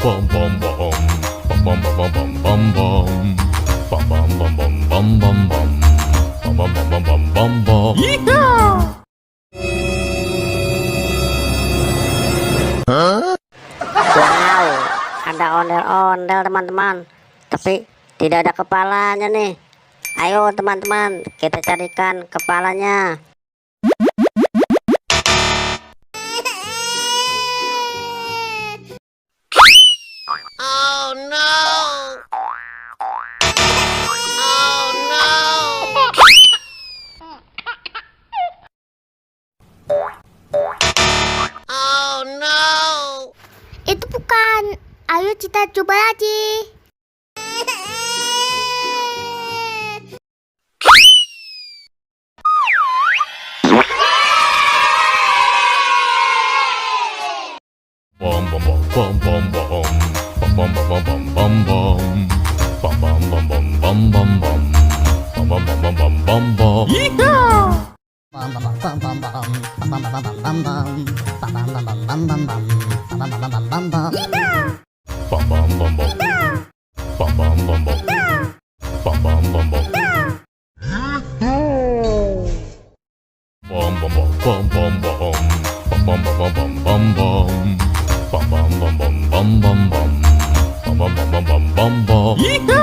Wow, ada ondel-ondel teman-teman, tapi tidak ada kepalanya nih. Ayo teman-teman, kita carikan kepalanya. Oh no! Oh no! Oh no! Itu bukan. Ayo kita coba lagi. Yeehaw!